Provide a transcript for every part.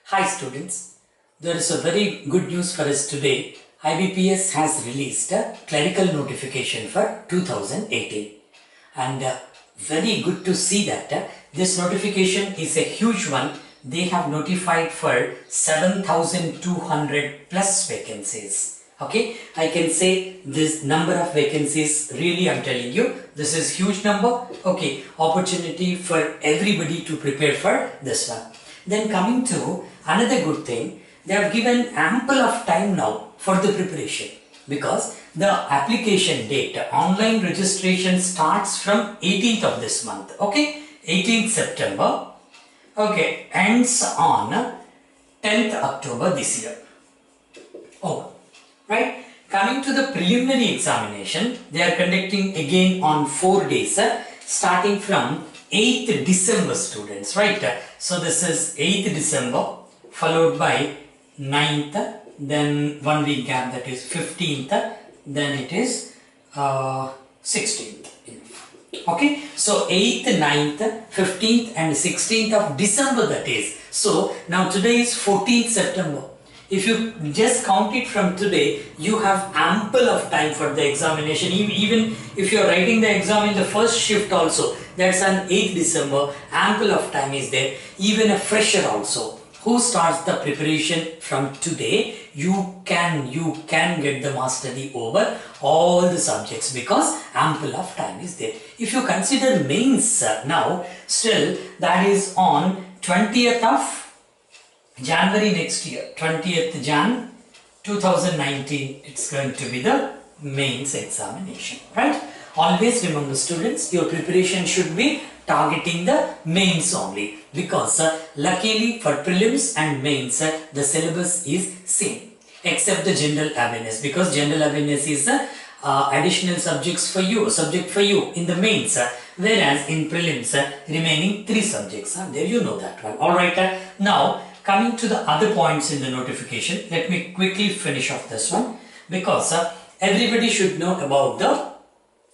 Hi students, there is a very good news for us today. IBPS has released a clerical notification for 2018 and very good to see that this notification is a huge one. They have notified for 7,200 plus vacancies. Okay, I can say this number of vacancies, really I'm telling you, this is huge number. Okay, opportunity for everybody to prepare for this one. Then coming to another good thing, they have given ample of time now for the preparation because the application date, online registration starts from 18th of this month. Okay, 18th September. Okay, ends on 10th October this year. Oh, right. Coming to the preliminary examination, they are conducting again on 4 days, starting from 8th December students, right? So this is 8th December followed by 9th, then 1 week gap, that is 15th, then it is 16th. Okay, so 8th, 9th, 15th and 16th of December that is. So now today is 14th September. If you just count it from today, you have ample of time for the examination. Even if you are writing the exam in the first shift also, that's on 8th December, ample of time is there. Even a fresher also who starts the preparation from today, you can get the mastery over all the subjects because ample of time is there. If you consider mains now, still that is on 20th of January next year, 20th Jan 2019, it's going to be the mains examination, right? Always remember students, your preparation should be targeting the mains only because luckily for prelims and mains, the syllabus is same except the general awareness, because general awareness is additional subject for you in the mains, whereas in prelims remaining 3 subjects. There you know that one. Alright, now coming to the other points in the notification, let me quickly finish off this one because everybody should know about the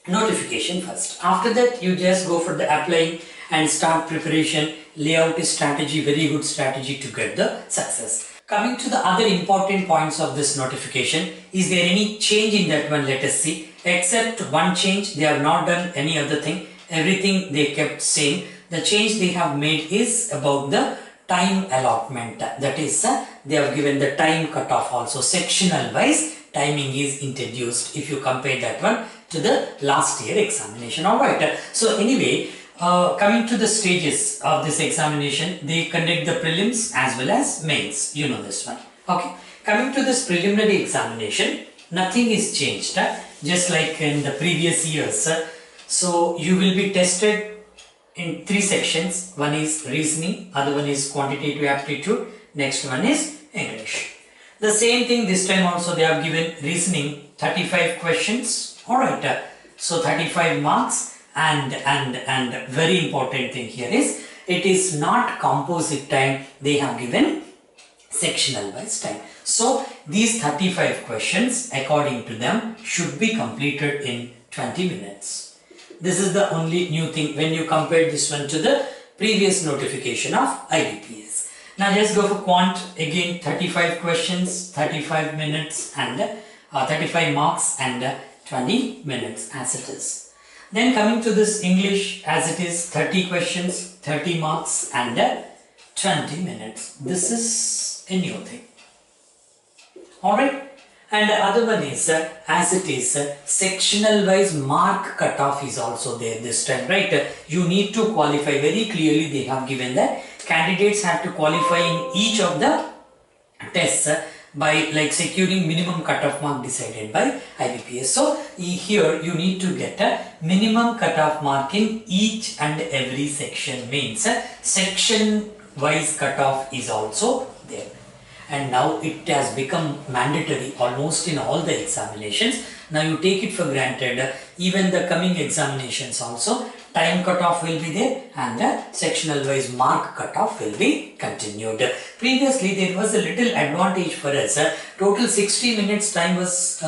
notification first. After that, you just go for the applying and start preparation. Layout is strategy, very good strategy to get the success. Coming to the other important points of this notification, is there any change in that one? Let us see. Except one change, they have not done any other thing. Everything they kept same. The change they have made is about the time allotment. That is, they have given the time cutoff also. Sectional wise timing is introduced if you compare that one to the last year examination. Alright, so anyway, coming to the stages of this examination, they conduct the prelims as well as mains. You know this one. Okay, coming to this preliminary examination, nothing is changed, just like in the previous years. So you will be tested in 3 sections. One is reasoning, other one is quantitative aptitude, next one is English. The same thing this time also they have given reasoning 35 questions. Alright, so 35 marks and very important thing here is it is not composite time, they have given sectional wise time. So these 35 questions according to them should be completed in 20 minutes. This is the only new thing when you compare this one to the previous notification of IBPS. Now just go for quant, again 35 questions, 35 minutes and 35 marks and 20 minutes as it is. Then coming to this English, as it is 30 questions, 30 marks and 20 minutes. This is a new thing. Alright. And the other one is, as it is, sectional wise mark cutoff is also there this time, right? You need to qualify very clearly. They have given that candidates have to qualify in each of the tests by like securing minimum cutoff mark decided by IBPS. So here you need to get a minimum cutoff mark in each and every section, means section wise cutoff is also there. And now it has become mandatory almost in all the examinations. Now you take it for granted, even the coming examinations also, time cutoff will be there and the sectional wise mark cutoff will be continued. Previously there was a little advantage for us. Total 60 minutes time was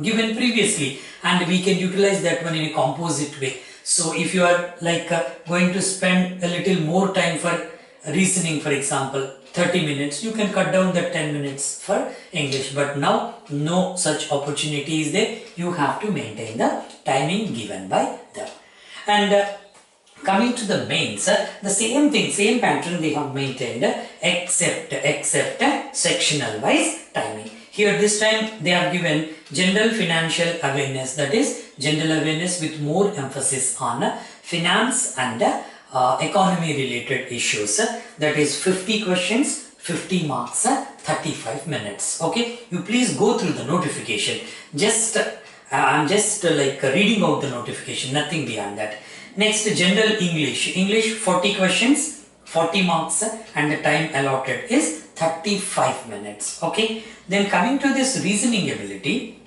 given previously and we can utilize that one in a composite way. So if you are like going to spend a little more time for reasoning, for example, 30 minutes, you can cut down the 10 minutes for English. But now no such opportunity is there. You have to maintain the timing given by them. And coming to the mains, the same thing, same pattern they have maintained, except sectional wise timing. Here this time they have given general financial awareness, that is general awareness with more emphasis on finance and economy related issues. That is 50 questions, 50 marks, 35 minutes. Okay, you please go through the notification. I'm just like reading out the notification, nothing beyond that. Next, general English 40 questions, 40 marks, and the time allotted is 35 minutes. Okay, then coming to this reasoning ability,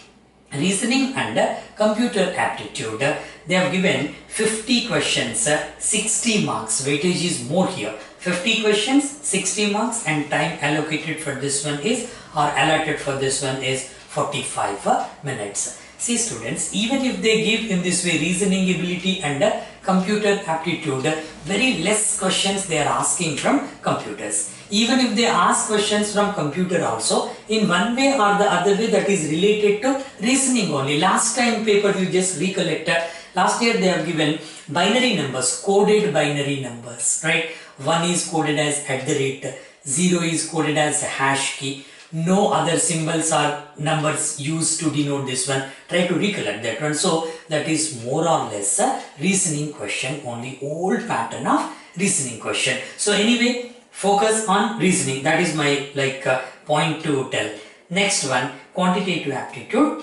reasoning and computer aptitude, they have given 50 questions, 60 marks. Weightage is more here. 50 questions, 60 marks, and time allocated for this one is, or allotted for this one is 45 minutes. See students, even if they give in this way reasoning ability and computer aptitude, very less questions they are asking from computers. Even if they ask questions from computer also, in one way or the other way, that is related to reasoning only. Last time paper you just recollect, last year they have given binary numbers, coded binary numbers, right? 1 is coded as @ 0 is coded as a hash key. No other symbols or numbers used to denote this one. Try to recollect that one. So that is more or less a reasoning question, only old pattern of reasoning question. So anyway, focus on reasoning. That is my point to tell. Next one, quantitative aptitude,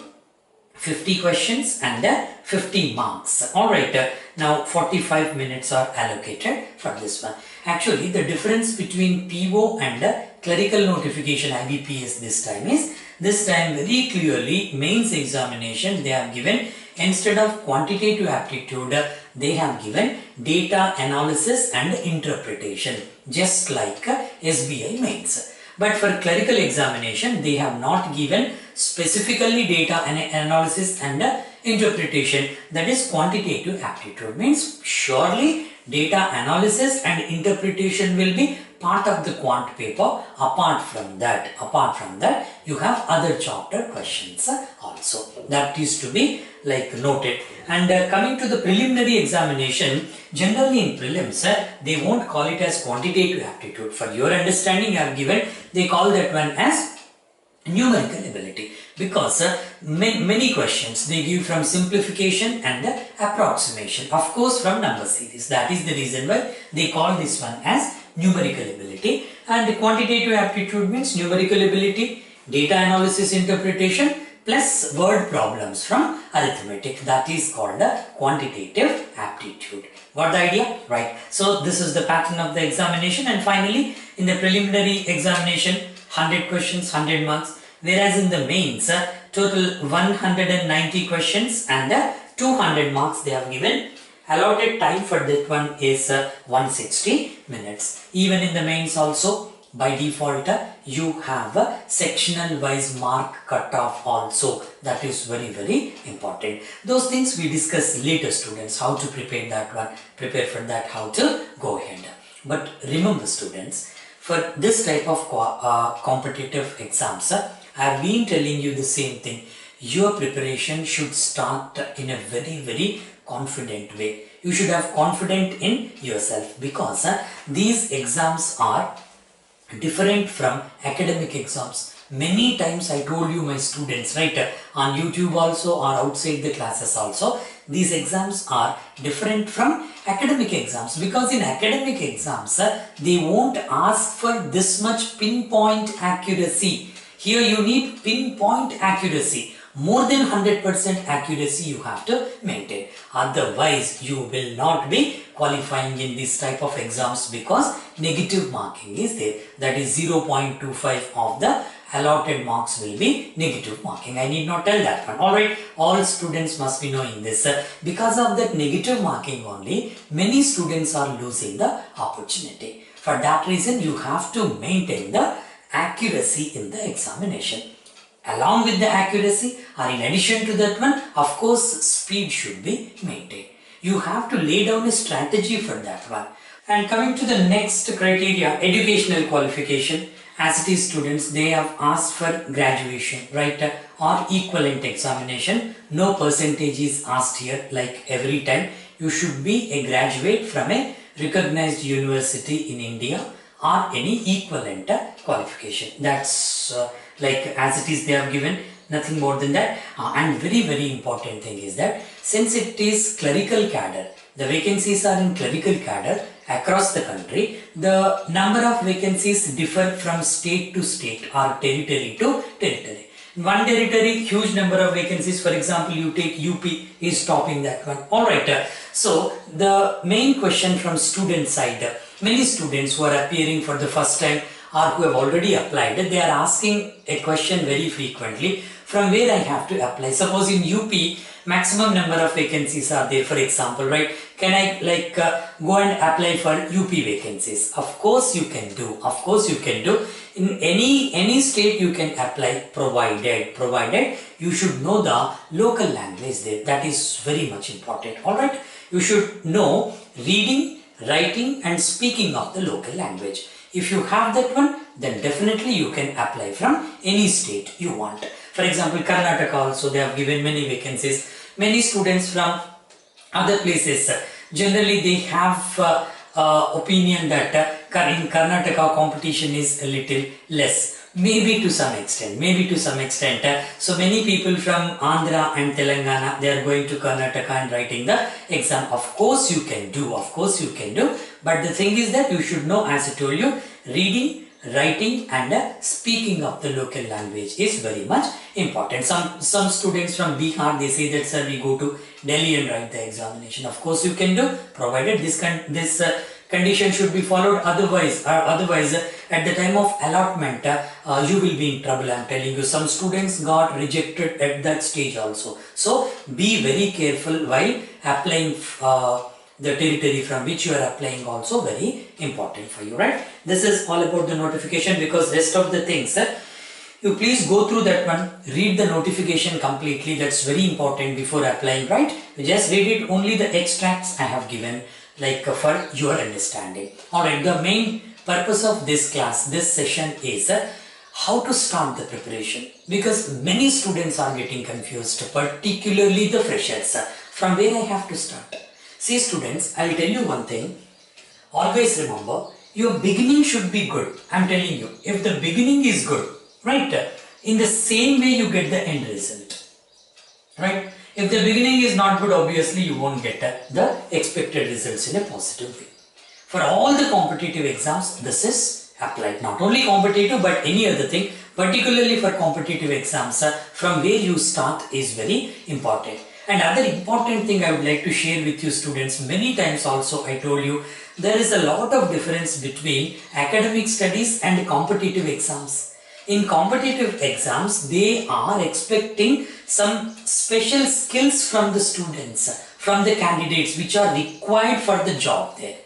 50 questions and 50 marks. Alright, now 45 minutes are allocated for this one. Actually, the difference between PO and clerical notification IBPS this time very clearly mains examination they have given, instead of quantitative aptitude they have given data analysis and interpretation, just like SBI mains. But for clerical examination they have not given specifically data analysis and interpretation, that is quantitative aptitude. Means surely data analysis and interpretation will be part of the quant paper. Apart from that you have other chapter questions also. That is to be noted. And coming to the preliminary examination, generally in prelims they won't call it as quantitative aptitude. For your understanding I have given, they call that one as numerical ability, because many questions they give from simplification and approximation, of course from number series. That is the reason why they call this one as numerical ability. And quantitative aptitude means numerical ability, data analysis, interpretation plus word problems from arithmetic. That is called a quantitative aptitude. Got the idea? Right. So this is the pattern of the examination. And finally in the preliminary examination, 100 questions, 100 marks. Whereas in the mains, total 190 questions and 200 marks they have given. Allotted time for that one is 160 minutes. Even in the mains also, by default, you have a sectional wise mark cutoff also. That is very, very important. Those things we discuss later, students, how to prepare that one, prepare for that, how to go ahead. But remember students, for this type of competitive exams, I have been telling you the same thing. Your preparation should start in a very, very confident way. You should have confidence in yourself, because these exams are different from academic exams. Many times I told you, my students, right, on YouTube also or outside the classes also, these exams are different from academic exams, because in academic exams they won't ask for this much pinpoint accuracy. Here you need pinpoint accuracy. More than 100% accuracy you have to maintain. Otherwise, you will not be qualifying in this type of exams, because negative marking is there. That is 0.25 of the allotted marks will be negative marking. I need not tell that one. Alright, all students must be knowing this. Because of that negative marking only, many students are losing the opportunity. For that reason, you have to maintain the accuracy in the examination. Along with the accuracy, or in addition to that one, of course, speed should be maintained. You have to lay down a strategy for that one. And coming to the next criteria, educational qualification. As it is, students, they have asked for graduation, right, or equivalent examination. No percentage is asked here like every time. You should be a graduate from a recognized university in India or any equivalent qualification. That's like as it is they have given, nothing more than that. And very important thing is that since it is clerical cadre, the vacancies are in clerical cadre across the country, the number of vacancies differ from state to state or territory to territory. In one territory, huge number of vacancies. For example, you take UP is topping that one. Alright, so the main question from student side, many students who are appearing for the first time or who have already applied, they are asking a question very frequently, from where I have to apply. Suppose in UP, maximum number of vacancies are there, for example, right? Can I go and apply for UP vacancies? Of course you can do. Of course you can do. In any state you can apply, provided you should know the local language there. That is very much important. Alright, you should know reading, writing and speaking of the local language. If you have that one, then definitely you can apply from any state you want. For example, Karnataka also, they have given many vacancies. Many students from other places, generally they have opinion that in Karnataka competition is a little less. Maybe to some extent. So many people from Andhra and Telangana, they are going to Karnataka and writing the exam. Of course you can do. But the thing is that you should know, as I told you, reading, writing and speaking of the local language is very much important. Some students from Bihar, they say that, sir, we go to Delhi and write the examination. Of course you can do, provided this condition should be followed. Otherwise at the time of allotment you will be in trouble. I am telling you, some students got rejected at that stage also. So be very careful while applying the territory from which you are applying, also very important for you, right? This is all about the notification, because rest of the things you please go through that one, read the notification completely. That's very important before applying, right? You just read it, only the extracts I have given for your understanding. Alright, the main purpose of this class, this session is how to start the preparation, because many students are getting confused, particularly the freshers. From where I have to start? See students, I will tell you one thing. Always remember, your beginning should be good. I am telling you, if the beginning is good, right, in the same way you get the end result, right? If the beginning is not good, obviously you won't get the expected results in a positive way. For all the competitive exams, this is applied. Not only competitive, but any other thing, particularly for competitive exams, from where you start is very important. And other important thing I would like to share with you students, many times also I told you, there is a lot of difference between academic studies and competitive exams. In competitive exams, they are expecting some special skills from the students, from the candidates, which are required for the job there.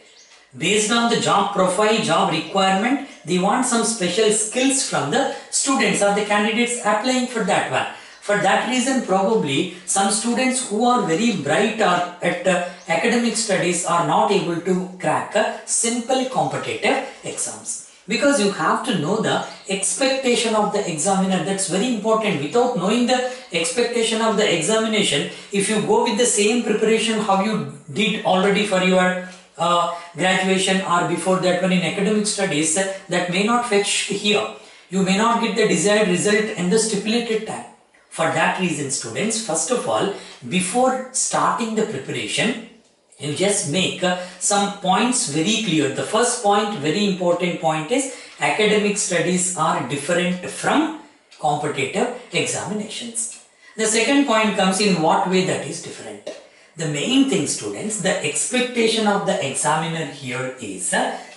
Based on the job profile, job requirement, they want some special skills from the students or the candidates applying for that one. For that reason, probably some students who are very bright or at academic studies are not able to crack simple competitive exams. Because you have to know the expectation of the examiner. That's very important. Without knowing the expectation of the examination, if you go with the same preparation how you did already for your graduation or before that one in academic studies, that may not fetch here. You may not get the desired result in the stipulated time. For that reason, students, first of all, before starting the preparation, you just make some points very clear. The first point, very important point, is academic studies are different from competitive examinations. The second point comes in what way that is different. The main thing, students, the expectation of the examiner here is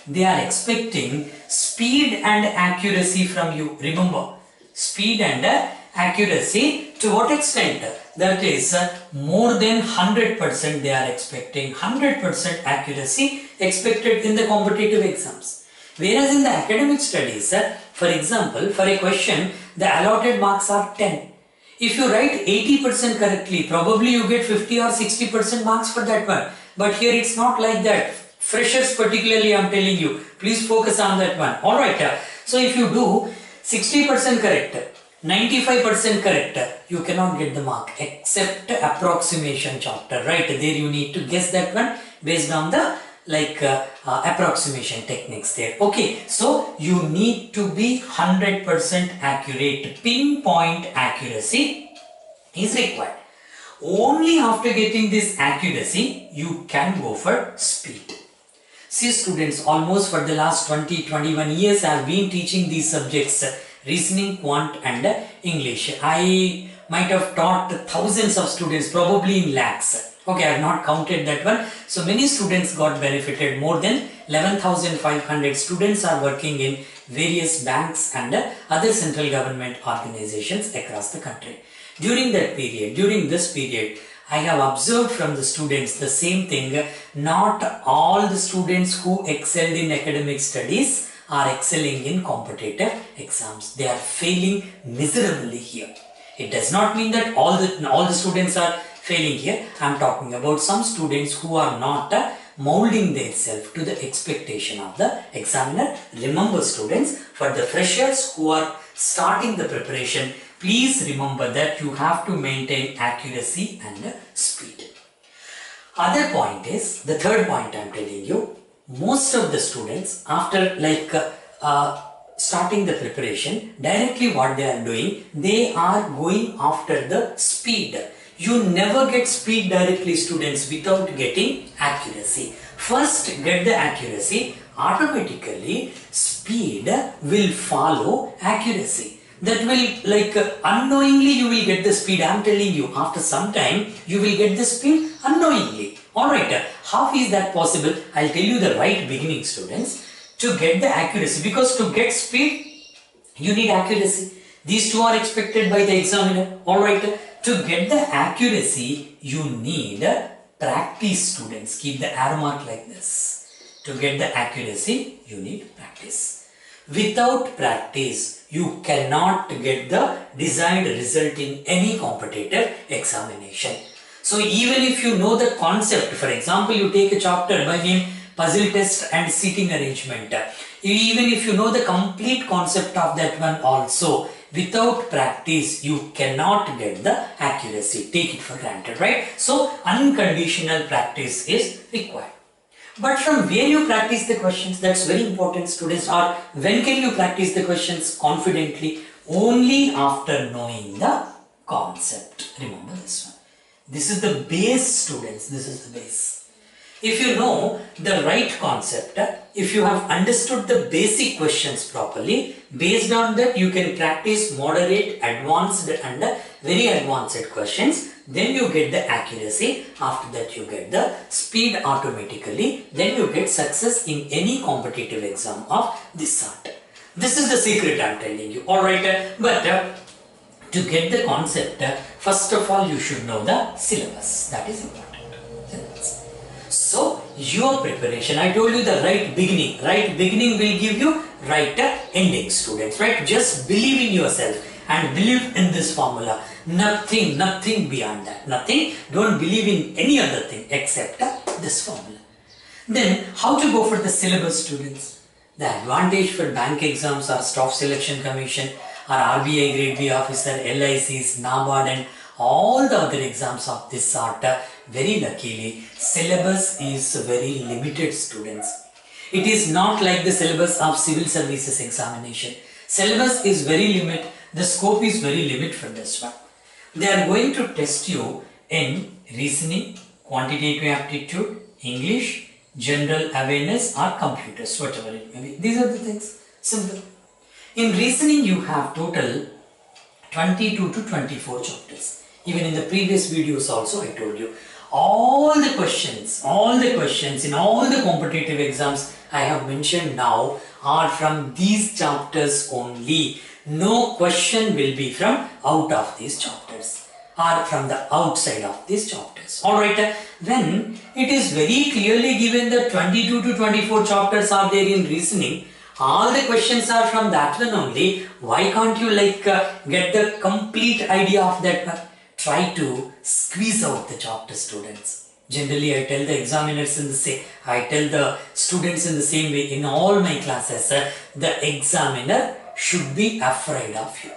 they are expecting speed and accuracy from you. Remember, speed and accuracy to what extent? That is more than 100% they are expecting. 100% accuracy expected in the competitive exams. Whereas in the academic studies, for example, for a question, the allotted marks are 10. If you write 80% correctly, probably you get 50 or 60% marks for that one. But here it's not like that. Freshers particularly, I'm telling you, please focus on that one. Alright, so if you do 60% correct, 95% correct, you cannot get the mark except approximation chapter, right? There you need to guess that one based on the approximation techniques there. Okay, so you need to be 100% accurate. Pinpoint accuracy is required. Only after getting this accuracy, you can go for speed. See students, almost for the last 20-21 years I have been teaching these subjects, reasoning, quant and English. I might have taught thousands of students, probably in lakhs. Okay, I have not counted that one. So many students got benefited. More than 11,500 students are working in various banks and other central government organizations across the country. During that period, during this period, I have observed from the students the same thing. Not all the students who excelled in academic studies are excelling in competitive exams. They are failing miserably here. It does not mean that all the students are failing here. I am talking about some students who are not molding themselves to the expectation of the examiner. Remember students, for the freshers who are starting the preparation, please remember that you have to maintain accuracy and speed. Other point is, the third point I am telling you, most of the students after starting the preparation, directly what they are doing, they are going after the speed. You never get speed directly students without getting accuracy. First get the accuracy, automatically speed will follow accuracy. That will unknowingly you will get the speed. I am telling you, after some time you will get the speed unknowingly. Alright, how is that possible? I will tell you the right beginning students. To get the accuracy, because to get speed you need accuracy. These two are expected by the examiner. Alright, to get the accuracy you need practice students. Keep the arrow mark like this. To get the accuracy you need practice. Without practice you cannot get the desired result in any competitive examination. So even if you know the concept, for example you take a chapter by name puzzle test and seating arrangement, even if you know the complete concept of that one also, without practice you cannot get the accuracy. Take it for granted, right? So unconditional practice is required. But from where you practice the questions, that's very important students. Or when can you practice the questions confidently? Only after knowing the concept. Remember this one. This is the base students. This is the base. If you know the right concept, if you have understood the basic questions properly, based on that you can practice moderate, advanced and very advanced questions. Then you get the accuracy. After that you get the speed automatically. Then you get success in any competitive exam of this sort. This is the secret I am telling you. Alright, but to get the concept, first of all you should know the syllabus. That is important. So your preparation, I told you the right beginning. Right beginning will give you right ending students. Right? Just believe in yourself and believe in this formula. Nothing beyond that. Nothing. Don't believe in any other thing except this formula. Then how to go for the syllabus students? The advantage for bank exams or Staff Selection Commission or RBI Grade B officer, LICs, NABARD and all the other exams of this sort, very luckily, syllabus is very limited students. It is not like the syllabus of civil services examination. Syllabus is very limited. The scope is very limited for this one. They are going to test you in reasoning, quantitative aptitude, English, general awareness or computers, whatever it may be. These are the things. Simple. In reasoning you have total 22 to 24 chapters. Even in the previous videos also I told you. All the questions in all the competitive exams I have mentioned now are from these chapters only. No question will be from out of these chapters or from the outside of these chapters. Alright, when it is very clearly given that 22 to 24 chapters are there in reasoning, all the questions are from that one only. Why can't you get the complete idea of that one? Try to squeeze out the chapter students. Generally, I tell the examiners in the same, I tell the students in the same way in all my classes, the examiner should be afraid of you.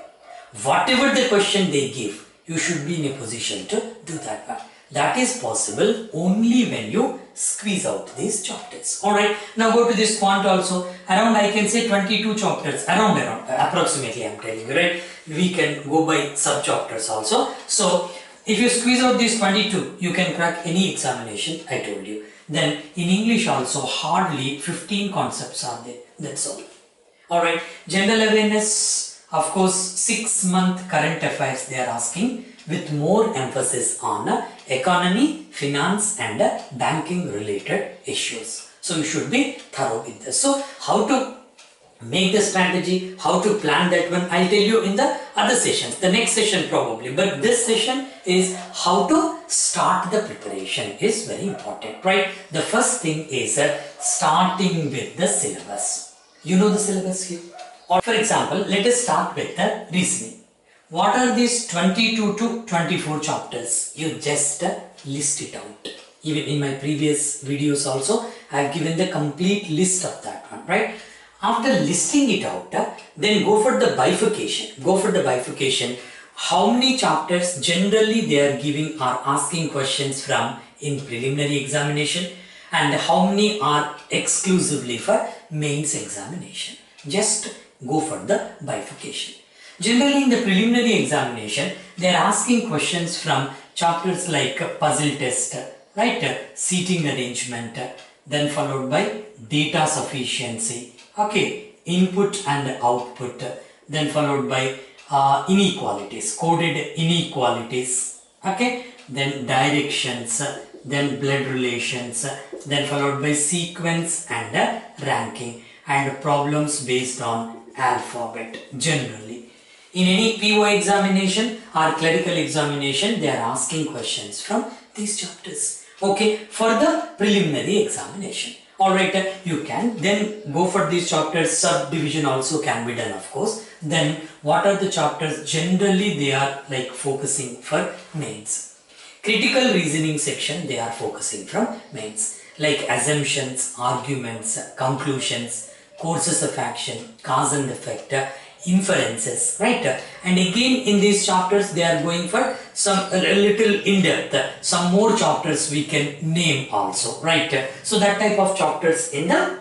Whatever the question they give, you should be in a position to do that one. That is possible only when you squeeze out these chapters. Alright, now go to this quant also. Around, I can say 22 chapters, around, approximately I am telling you, right? We can go by sub-chapters also. So, if you squeeze out these 22, you can crack any examination I told you. Then, in English also, hardly 15 concepts are there. That's all. Alright, general awareness, of course, 6-month current affairs they are asking, with more emphasis on economy, finance and banking related issues. So you should be thorough with this. So how to make the strategy, how to plan that one, I'll tell you in the other sessions, the next session probably. But this session is how to start the preparation is very important, right? The first thing is starting with the syllabus. You know the syllabus here? Or for example, let us start with the reasoning. What are these 22 to 24 chapters? You just list it out. Even in my previous videos also, I have given the complete list of that one, right? After listing it out, then go for the bifurcation. Go for the bifurcation. How many chapters generally they are giving or asking questions from in preliminary examination, and how many are exclusively for mains examination? Just go for the bifurcation. Generally in the preliminary examination, they are asking questions from chapters like puzzle test, right? Seating arrangement, then followed by data sufficiency, okay, input and output, then followed by inequalities, coded inequalities, okay, then directions, then blood relations, then followed by sequence and ranking, and problems based on alphabet generally. In any PO examination or clerical examination, they are asking questions from these chapters. Okay, for the preliminary examination. Alright, you can then go for these chapters. Subdivision also can be done, of course. Then what are the chapters? Generally they are like focusing for mains. Critical reasoning section they are focusing from mains. Like assumptions, arguments, conclusions, courses of action, cause and effect, inferences, right? And again in these chapters they are going for some a little in-depth, some more chapters we can name also, right? So that type of chapters in the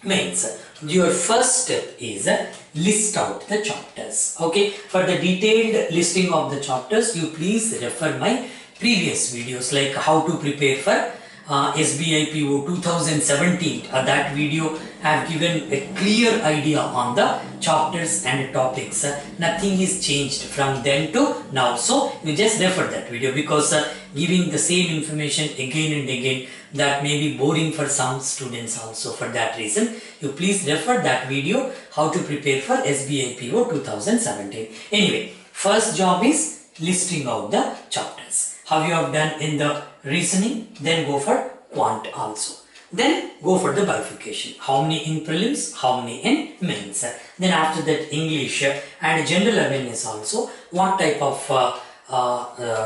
mains. Your first step is list out the chapters. Okay, for the detailed listing of the chapters, you please refer my previous videos like how to prepare for SBI PO 2017. That video I have given a clear idea on the chapters and topics. Nothing is changed from then to now. So you just refer that video, because giving the same information again and again, that may be boring for some students also. For that reason, you please refer that video, how to prepare for SBI PO 2017. Anyway, first job is listing out the chapters. How you have done in the reasoning, then go for quant also. Then go for the bifurcation. How many in prelims, how many in mains. Then after that English and general awareness also. What type of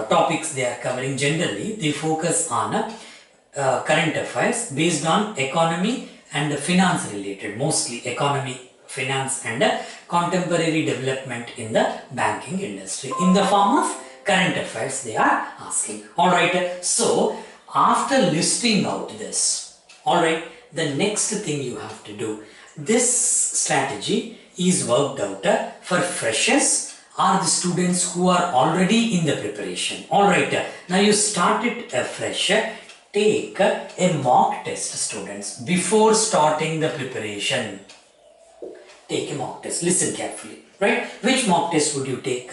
topics they are covering generally. They focus on current affairs based on economy and finance related. Mostly economy, finance and contemporary development in the banking industry. In the form of current affairs they are asking. Alright, so after listing out this, alright, the next thing you have to do, this strategy is worked out for freshers or the students who are already in the preparation. Alright, now you started afresh. Take a mock test, students, before starting the preparation. Take a mock test. Listen carefully, right? Which mock test would you take?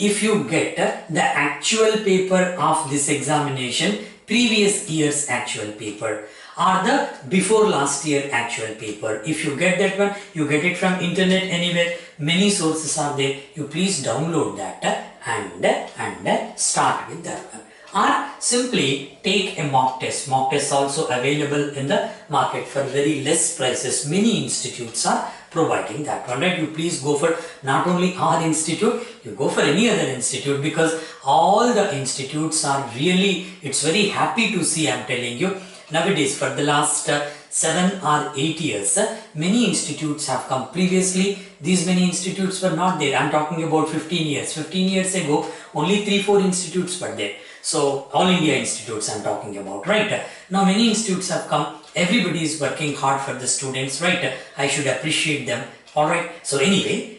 If you get the actual paper of this examination, previous year's actual paper, or the before last year actual paper, if you get that one, you get it from internet anywhere, many sources are there, you please download that and start with that one. Or simply take a mock test. Mock tests also available in the market for very less prices. Many institutes are providing that one, right? You please go for not only our institute, you go for any other institute, because all the institutes are really, it's very happy to see, I'm telling you. Nowadays, for the last 7 or 8 years, many institutes have come. Previously, these many institutes were not there. I'm talking about 15 years. 15 years ago, only 3-4 institutes were there. So, all India institutes I'm talking about, right? Now, many institutes have come. Everybody is working hard for the students, right? I should appreciate them, alright? So, anyway,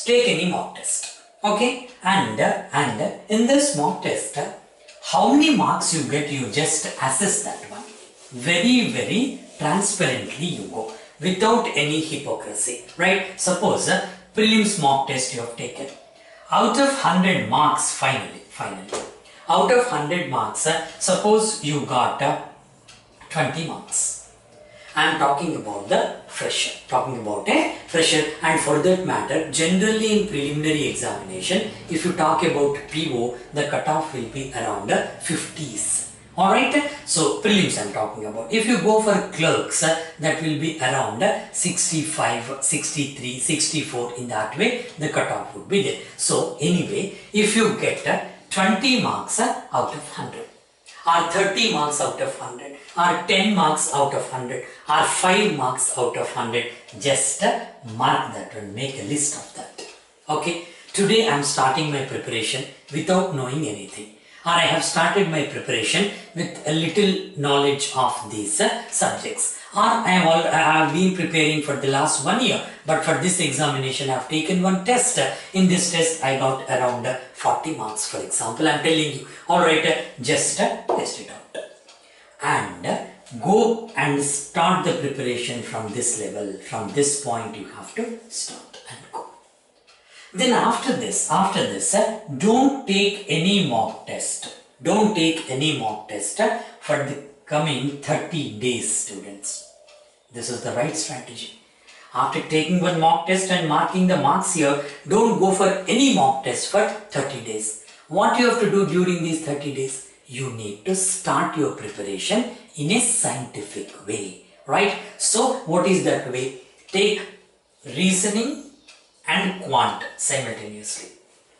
take any mock test, okay? And in this mock test, how many marks you get, you just assess that one. Very, very transparently you go, without any hypocrisy, right? Suppose prelims mock test you have taken. Out of 100 marks, finally, out of 100 marks, suppose you got 20 marks. I am talking about the fresher, and for that matter, generally in preliminary examination, if you talk about PO, the cutoff will be around 50s. Alright, so prelims I am talking about. If you go for clerks, that will be around 65, 63, 64, in that way the cutoff would be there. So anyway, if you get 20 marks out of 100, or 30 marks out of 100, or 10 marks out of 100, or 5 marks out of 100, just mark that one, make a list of that. Okay, today I am starting my preparation without knowing anything, or I have started my preparation with a little knowledge of these subjects, or I have been preparing for the last 1 year, but for this examination I have taken one test. In this test I got around 40 marks, for example. I am telling you, alright, just test it out and go and start the preparation from this level. From this point you have to start and go. Then after this, don't take any mock test. Don't take any mock test for the coming 30 days, students. This is the right strategy. After taking one mock test and marking the marks here, don't go for any mock test for 30 days. What you have to do during these 30 days? You need to start your preparation in a scientific way, right? So, what is that way? Take reasoning and quant simultaneously,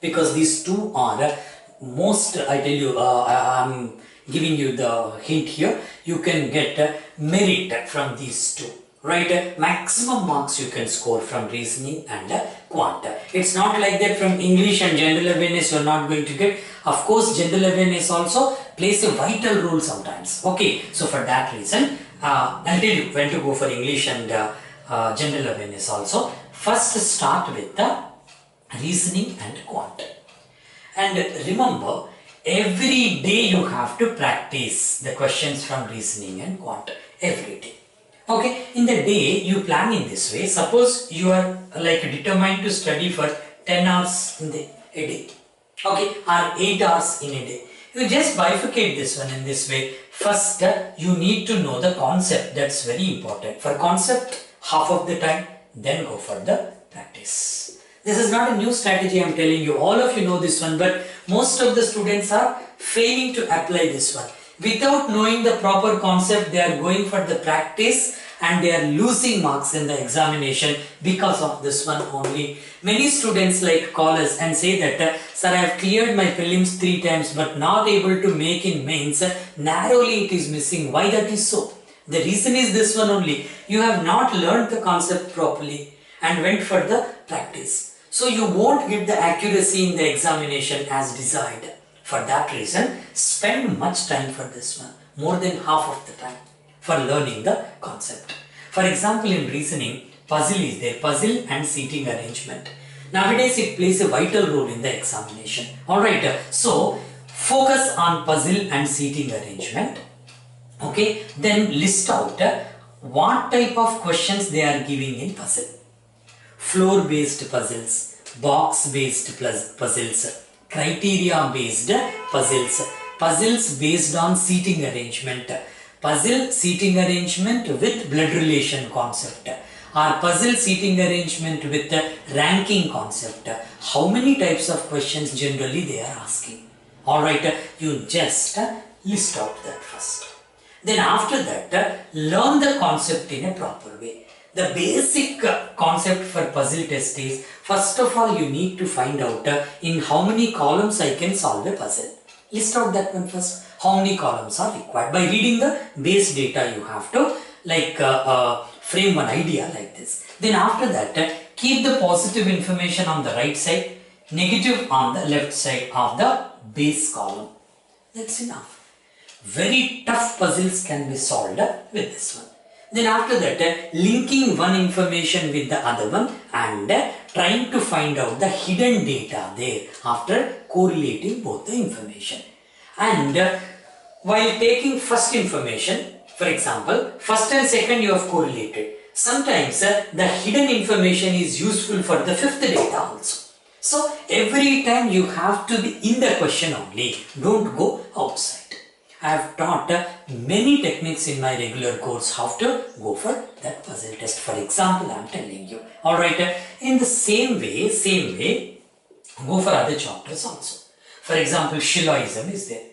because these two are most, I tell you, I'm giving you the hint here, you can get merit from these two, right? Maximum marks you can score from reasoning and quant. It's not like that from English and general awareness you are not going to get. Of course, general awareness also plays a vital role sometimes. Okay, so for that reason, I'll tell you when to go for English and general awareness also. First start with the reasoning and quant. And remember, every day you have to practice the questions from reasoning and quant. Every day. Okay, in the day you plan in this way. Suppose you are like determined to study for 10 hours in a day. Okay, or 8 hours in a day. You just bifurcate this one in this way. First, you need to know the concept. That's very important. For concept, half of the time, then go for the practice. This is not a new strategy, I'm telling you. All of you know this one, but most of the students are failing to apply this one. Without knowing the proper concept, they are going for the practice and they are losing marks in the examination because of this one only. Many students like call us and say that, sir, I have cleared my prelims 3 times but not able to make in mains. Narrowly it is missing. Why that is so? The reason is this one only. You have not learned the concept properly and went for the practice. So you won't get the accuracy in the examination as desired. For that reason, spend much time for this one. More than half of the time for learning the concept. For example, in reasoning, puzzle is there. Puzzle and seating arrangement. Nowadays, it plays a vital role in the examination. Alright, so focus on puzzle and seating arrangement. Okay, then list out what type of questions they are giving in puzzle. Floor based puzzles, box based puzzles, criteria based puzzles, puzzles based on seating arrangement, puzzle seating arrangement with blood relation concept, or puzzle seating arrangement with ranking concept. How many types of questions generally they are asking? Alright, you just list out that first. Then after that, learn the concept in a proper way. The basic concept for puzzle test is, first of all you need to find out in how many columns I can solve a puzzle. List out that one first. How many columns are required? By reading the base data you have to frame one idea like this. Then after that keep the positive information on the right side, negative on the left side of the base column. That's enough. Very tough puzzles can be solved with this one. Then after that linking one information with the other one and trying to find out the hidden data there after correlating both the information. And while taking first information, for example, first and second you have correlated. Sometimes the hidden information is useful for the fifth data also. So every time you have to be in the question only, don't go outside. I have taught many techniques in my regular course how to go for that puzzle test. For example, I am telling you. Alright, in the same way, go for other chapters also. For example, Shiloism is there.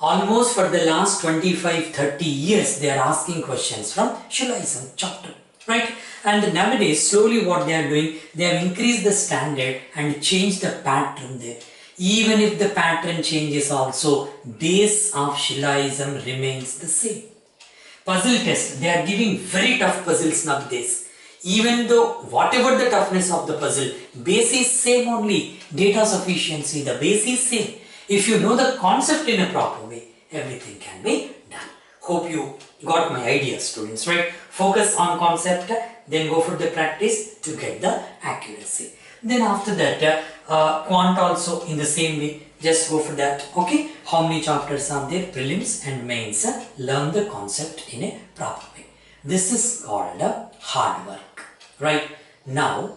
Almost for the last 25-30 years, they are asking questions from Shiloism chapter. Right? And nowadays, slowly what they are doing, they have increased the standard and changed the pattern there. Even if the pattern changes also, base of Shiloism remains the same. Puzzle test, they are giving very tough puzzles nowadays. Even though whatever the toughness of the puzzle, base is same only. Data sufficiency, the base is same. If you know the concept in a proper way, everything can be done. Hope you got my idea, students, right? Focus on concept, then go for the practice to get the accuracy. Then after that, quant also in the same way, just go for that. Okay, how many chapters are there? Prelims and mains. Learn the concept in a proper way. This is called hard work, right? Now,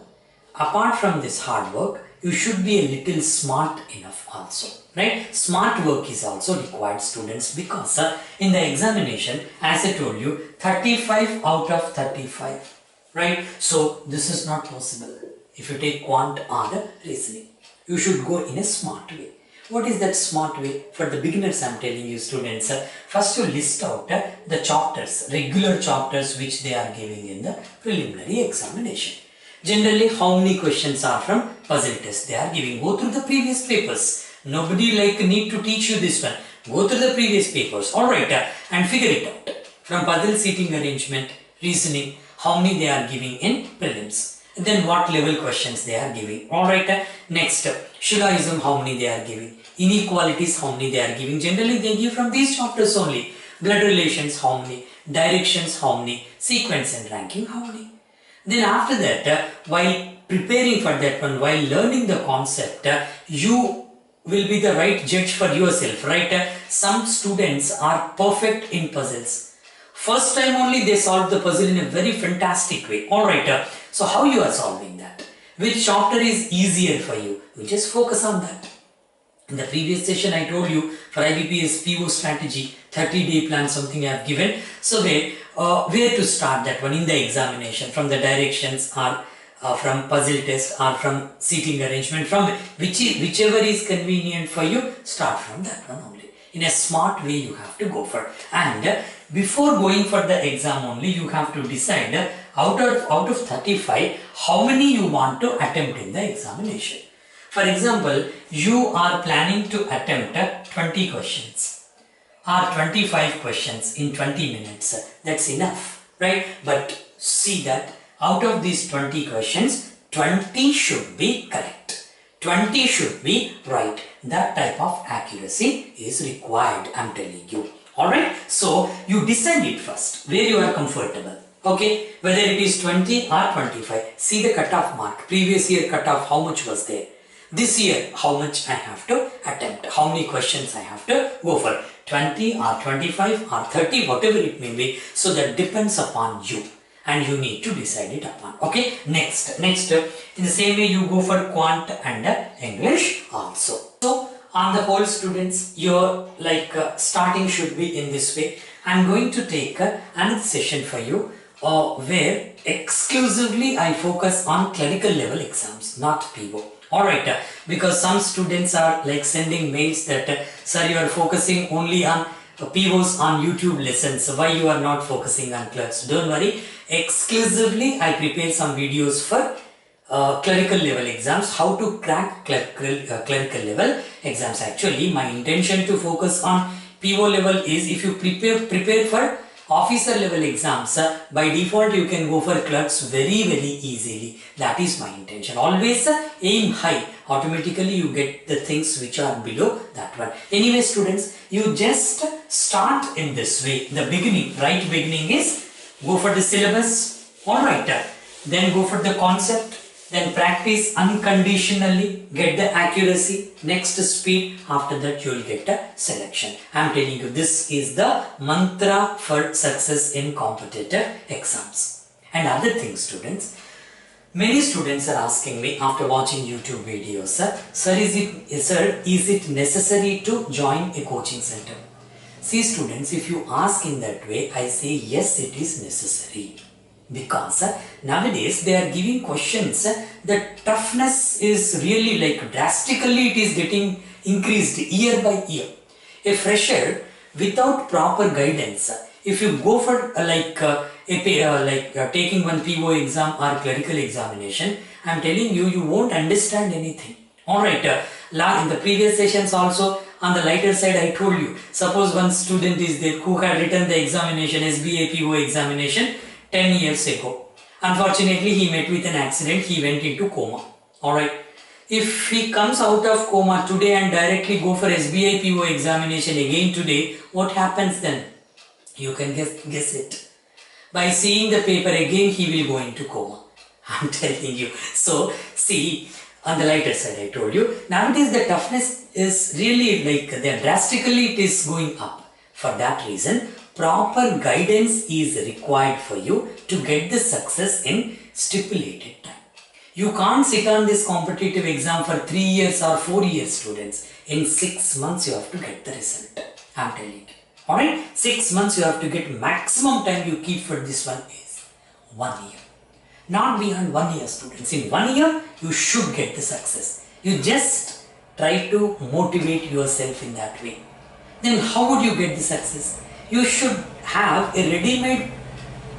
apart from this hard work, you should be a little smart enough also, right? Smart work is also required, students, because in the examination, as I told you, 35 out of 35, right? So this is not possible. If you take quant or the reasoning, you should go in a smart way. What is that smart way? For the beginners, I am telling you, students, first you list out the chapters, regular chapters which they are giving in the preliminary examination. Generally, how many questions are from puzzle test? They are giving. Go through the previous papers. Nobody need to teach you this one. Go through the previous papers, alright, and figure it out. From puzzle seating arrangement, reasoning, how many they are giving in prelims. Then what level questions they are giving. Alright, next, Shiloism, how many they are giving. Inequalities, how many they are giving. Generally, they give from these chapters only. Blood relations, how many. Directions, how many. Sequence and ranking, how many. Then after that, while preparing for that one, while learning the concept, you will be the right judge for yourself, right? Some students are perfect in puzzles. First time only they solve the puzzle in a very fantastic way. Alright, so how you are solving that? Which chapter is easier for you? You just focus on that. In the previous session I told you for IBPS PO strategy, 30-day plan, something I have given. So where to start that one in the examination, from the directions or from puzzle test or from seating arrangement, from whichever is convenient for you, start from that one only. In a smart way you have to go for. And before going for the exam only, you have to decide out of 35, how many you want to attempt in the examination. For example, you are planning to attempt 20 questions or 25 questions in 20 minutes. That's enough, right? But see that out of these 20 questions, 20 should be correct. 20 should be right. That type of accuracy is required, I'm telling you. Alright, so you decide it first, where you are comfortable. Okay, whether it is 20 or 25. See the cutoff mark. Previous year cutoff, how much was there? This year, how much I have to attempt? How many questions I have to go for? 20 or 25 or 30, whatever it may be. So that depends upon you. And you need to decide it upon. Okay, next, in the same way you go for quant and English also. So on the whole, students, your starting should be in this way. I am going to take another session for you where exclusively I focus on clerical level exams, not PO. Alright, because some students are sending mails that sir, you are focusing only on POs on YouTube lessons, why you are not focusing on clerks. Don't worry, exclusively I prepare some videos for clerical level exams, how to crack clerical level exams. Actually, my intention to focus on PO level is, if you prepare for officer level exams, by default you can go for clerks very easily. That is my intention. Always aim high, automatically you get the things which are below that one. Anyway students, you just start in this way. The beginning, right beginning is go for the syllabus, alright, then go for the concept, then practice unconditionally, get the accuracy, next speed, after that you will get a selection. I am telling you, this is the mantra for success in competitive exams. And other things students, many students are asking me after watching YouTube videos, sir, is it necessary to join a coaching center? See students, if you ask in that way, I say yes, it is necessary. Because nowadays they are giving questions, the toughness is really like drastically it is getting increased year by year. A fresher without proper guidance, if you go for taking one PO exam or clerical examination, I am telling you, you won't understand anything. Alright, in the previous sessions also, on the lighter side I told you, suppose one student is there who had written the examination, SBA PO examination 10 years ago. Unfortunately, he met with an accident, he went into coma. Alright. If he comes out of coma today and directly go for SBI PO examination again today, what happens then? You can guess it. By seeing the paper again, he will go into coma. I'm telling you. So, see, on the lighter side I told you, nowadays the toughness is really like, drastically it is going up. For that reason, proper guidance is required for you to get the success in stipulated time. You can't sit on this competitive exam for 3 years or 4 years students. In 6 months you have to get the result. I am telling you. Alright, 6 months you have to get, maximum time you keep for this one is 1 year. Not beyond 1 year students. In 1 year you should get the success. You just try to motivate yourself in that way. Then how would you get the success? You should have a ready-made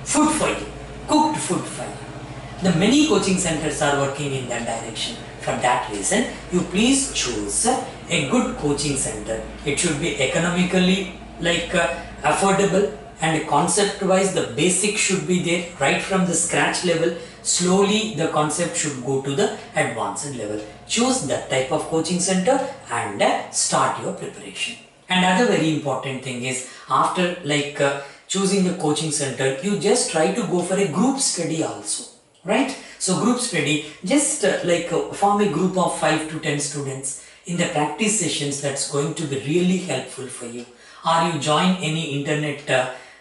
food for you, cooked food for you. The many coaching centers are working in that direction. For that reason, you please choose a good coaching center. It should be economically affordable, and concept-wise the basic should be there right from the scratch level. Slowly the concept should go to the advanced level. Choose that type of coaching center and start your preparation. And other very important thing is, after choosing a coaching center, you just try to go for a group study also, right? So group study, just form a group of 5 to 10 students in the practice sessions. That's going to be really helpful for you. Or you join any internet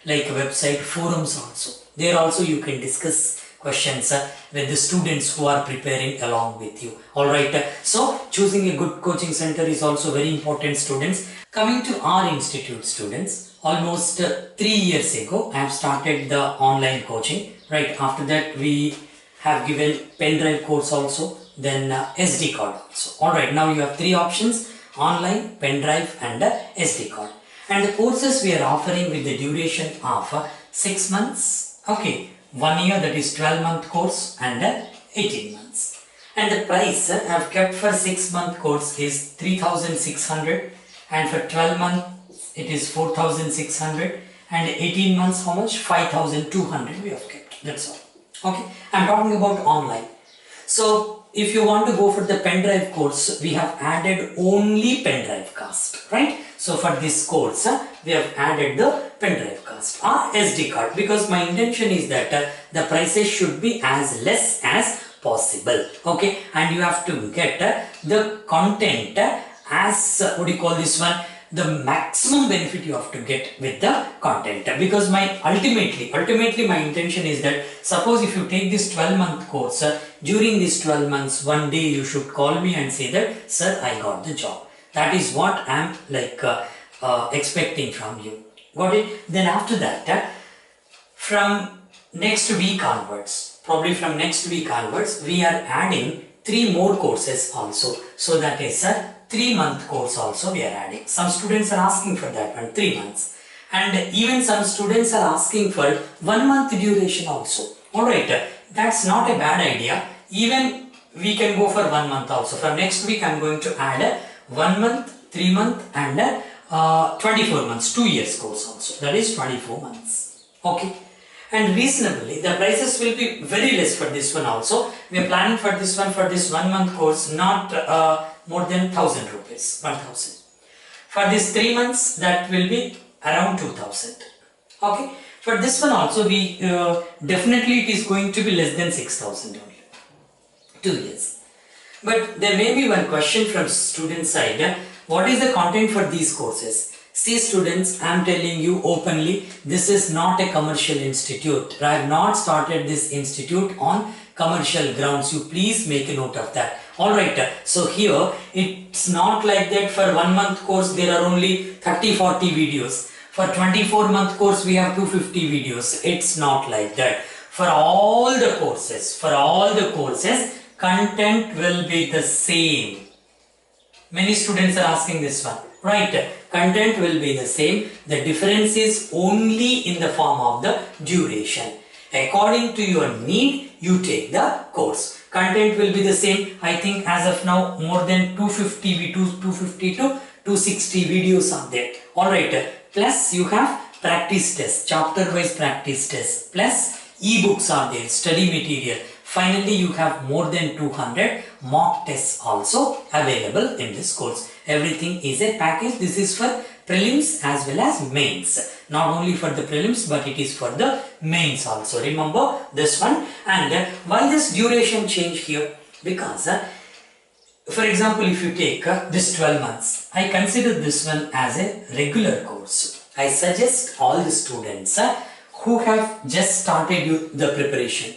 website forums also. There also you can discuss questions with the students who are preparing along with you. Alright, so choosing a good coaching center is also very important students. Coming to our institute students, almost 3 years ago I have started the online coaching. Right, after that we have given pen drive course also, then SD card also. Alright, now you have 3 options: online, pen drive and SD card. And the courses we are offering with the duration of 6 months, okay, 1 year, that is 12-month course, and 18 months. And the price I have kept for 6-month course is 3,600, and for 12 months it is 4,600, and 18 months how much? 5,200 we have kept. That's all. Okay, I am talking about online. So if you want to go for the pen drive course, we have added only pen drive cost, right? So for this course, we have added the pen drive cost or SD card, because my intention is that the prices should be as less as possible. Okay, and you have to get the content as the maximum benefit you have to get with the content, because ultimately my intention is that, suppose if you take this 12-month course, during this 12 months, one day you should call me and say that, sir, I got the job. That is what I am expecting from you. Got it? Then after that, from next week onwards, probably from next week onwards, we are adding 3 more courses also. So that is 3-month course also we are adding. Some students are asking for that one, 3 months. And even some students are asking for 1 month duration also. Alright, that's not a bad idea. Even we can go for 1 month also. For next week I am going to add 1 month, 3 month and 24 months, 2 years course also. That is 24 months. Okay. And reasonably, the prices will be very less for this one also. We are planning for this 1 month course, not more than 1000 rupees, 1000. For this 3 months, that will be around 2000. Okay. For this one also, we definitely it is going to be less than 6000 only. 2 years. But there may be one question from student side. What is the content for these courses? See students, I am telling you openly, this is not a commercial institute. I have not started this institute on commercial grounds. You please make a note of that. Alright, so here it's not like that. For 1 month course there are only 30-40 videos. For 24-month course we have 250 videos. It's not like that. For all the courses, content will be the same. Many students are asking this one. Right, content will be the same. The difference is only in the form of the duration. According to your need, you take the course. Content will be the same. I think as of now, more than 250 to 260 videos are there. Alright, plus you have practice tests, chapter wise practice tests, plus e-books are there, study material. Finally, you have more than 200 mock tests also available in this course. Everything is a package. This is for prelims as well as mains. Not only for the prelims, but it is for the mains also. Remember this one. And why this duration change here? Because, for example, if you take this 12 months, I consider this one as a regular course. I suggest all the students who have just started the preparation,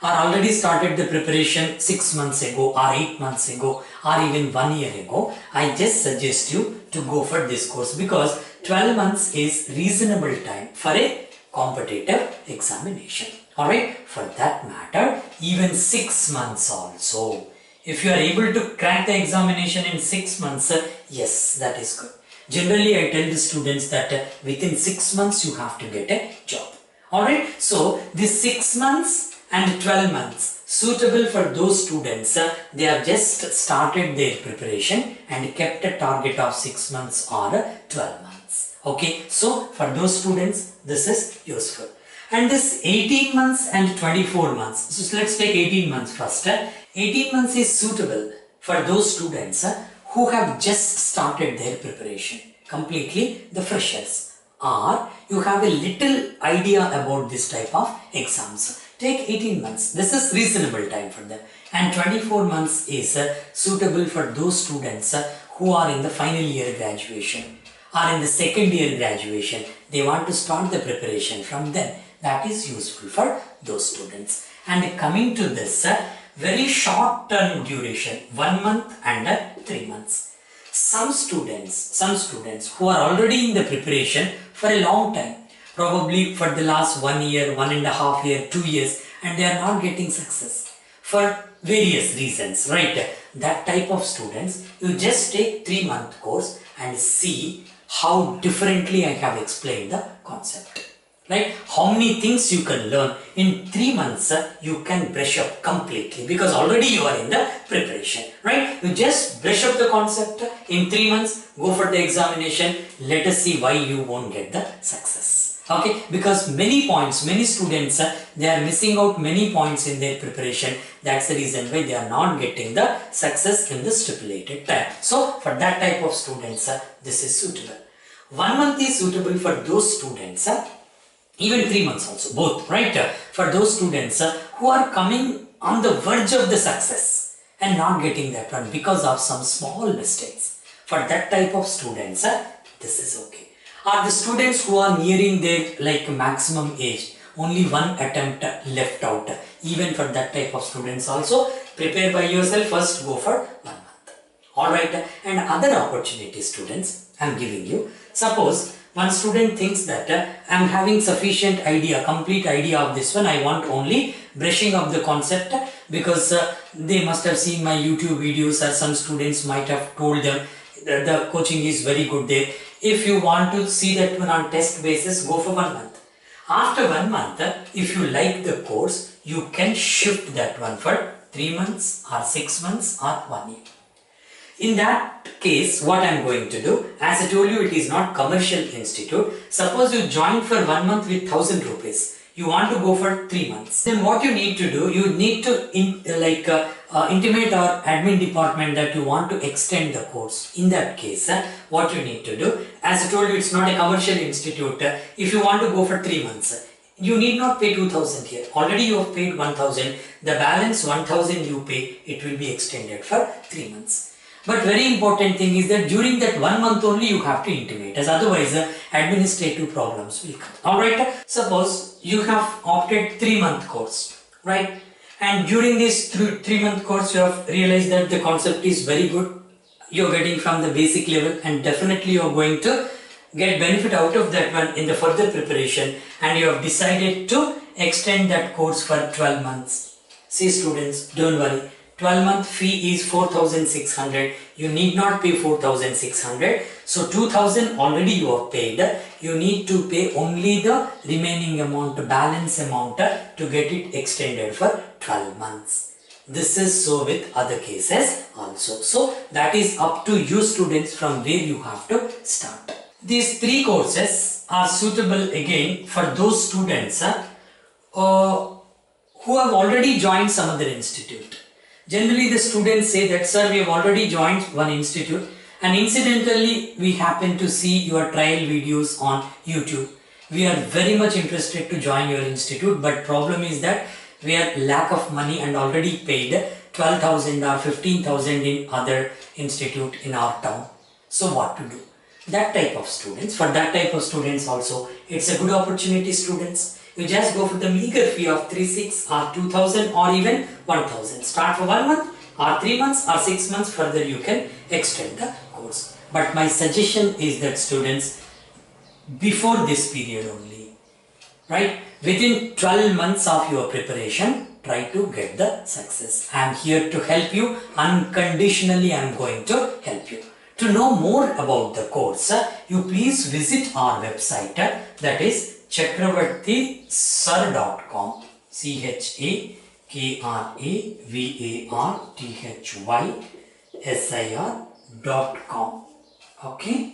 or already started the preparation 6 months ago or 8 months ago or even 1 year ago, I just suggest you to go for this course, because 12 months is reasonable time for a competitive examination. Alright, for that matter, even 6 months also. If you are able to crack the examination in 6 months, yes, that is good. Generally, I tell the students that within 6 months you have to get a job. Alright, so this 6 months and 12 months suitable for those students, they have just started their preparation and kept a target of 6 months or 12 months. Okay, so for those students, this is useful. And this 18 months and 24 months, so let's take 18 months first. 18 months is suitable for those students who have just started their preparation, completely the freshers, or you have a little idea about this type of exams. Take 18 months. This is reasonable time for them. And 24 months is suitable for those students who are in the final year graduation or in the second year graduation. They want to start the preparation from then. That is useful for those students. And coming to this, very short term duration, 1 month and 3 months. Some students who are already in the preparation for a long time, probably for the last 1 year, 1.5 years, 2 years, and they are not getting success for various reasons, right? That type of students, you just take 3-month course and see how differently I have explained the concept, right? How many things you can learn in 3 months, you can brush up completely, because already you are in the preparation, right? You just brush up the concept in 3 months, go for the examination. Let us see why you won't get the success. Okay, because many students, they are missing out many points in their preparation. That's the reason why they are not getting the success in the stipulated time. So, for that type of students, this is suitable. 1 month is suitable for those students, even 3 months also, both, right? For those students who are coming on the verge of the success and not getting that one because of some small mistakes. For that type of students, this is okay. Are the students who are nearing their maximum age, only one attempt left out. Even for that type of students also, prepare by yourself, first go for 1 month. Alright, and other opportunity students I am giving you. Suppose one student thinks that I am having sufficient idea, complete idea of this one, I want only brushing of the concept, because they must have seen my YouTube videos, or some students might have told them that the coaching is very good there. If you want to see that one on test basis, go for 1 month. After 1 month, if you like the course, you can shift that one for 3 months or 6 months or 1 year. In that case, what I am going to do, as I told you, it is not commercial institute. Suppose you join for 1 month with 1000 rupees. You want to go for 3 months. Then what you need to do, you need to intimate our admin department that you want to extend the course. In that case, what you need to do, as I told you, it's not a commercial institute. If you want to go for 3 months, you need not pay 2000 here. Already you have paid 1000. The balance 1000 you pay, it will be extended for 3 months. But very important thing is that during that 1 month only you have to intimate, as otherwise administrative problems will come. Alright, suppose you have opted 3 month course, right? And during this 3 month course you have realized that the concept is very good. You are getting from the basic level, and definitely you are going to get benefit out of that one in the further preparation, and you have decided to extend that course for 12 months. See students, don't worry. 12-month fee is 4,600. You need not pay 4,600. So 2,000 already you have paid. You need to pay only the remaining amount, balance amount, to get it extended for 12 months. This is so with other cases also. So that is up to you students from where you have to start. These 3 courses are suitable again for those students who have already joined some other institute. Generally the students say that, sir, we have already joined one institute and incidentally we happen to see your trial videos on YouTube. We are very much interested to join your institute, but problem is that we are lack of money and already paid 12,000 or 15,000 in other institute in our town. So what to do? That type of students, for that type of students also, it's a good opportunity students. You just go for the meager fee of 3,600 or 2,000 or even 1,000. Start for 1 month or 3 months or 6 months, further you can extend the course. But my suggestion is that students, before this period only, right, within 12 months of your preparation, try to get the success. I am here to help you. Unconditionally I am going to help you. To know more about the course, you please visit our website, that is chakravarthysir.com. chakravarthysir.com. Okay,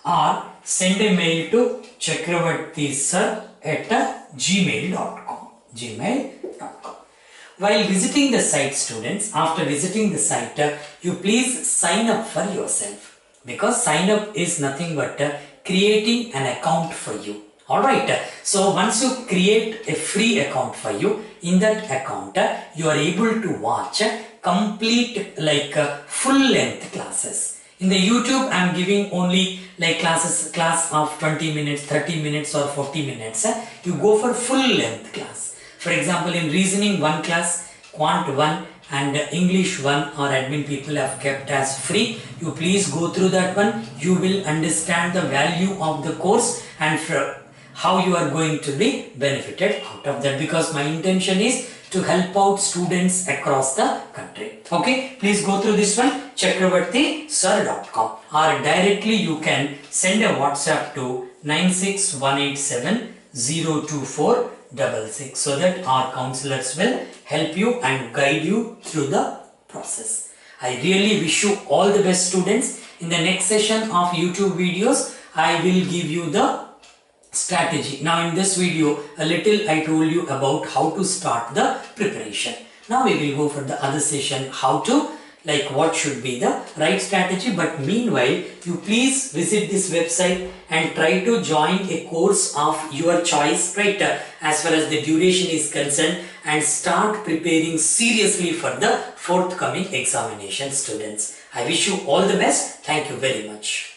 or send a mail to chakravarthysir@gmail.com. While visiting the site students, after visiting the site, you please sign up for yourself, because sign up is nothing but creating an account for you. Alright, so once you create a free account for you, in that account you are able to watch complete full length classes. In the YouTube I am giving only class of 20 minutes, 30 minutes or 40 minutes. You go for full length class. For example, in reasoning 1 class, quant 1 and English 1 or admin people have kept as free. You please go through that one. You will understand the value of the course and how you are going to be benefited out of that, because my intention is to help out students across the country. Okay, please go through this one, chakravarthysir.com, or directly you can send a WhatsApp to 96187024666, so that our counselors will help you and guide you through the process. I really wish you all the best students. In the next session of YouTube videos, I will give you the strategy. Now in this video, a little I told you about how to start the preparation. Now we will go for the other session, how to, what should be the right strategy. But meanwhile, you please visit this website and try to join a course of your choice, right, as far as the duration is concerned, and start preparing seriously for the forthcoming examination students. I wish you all the best. Thank you very much.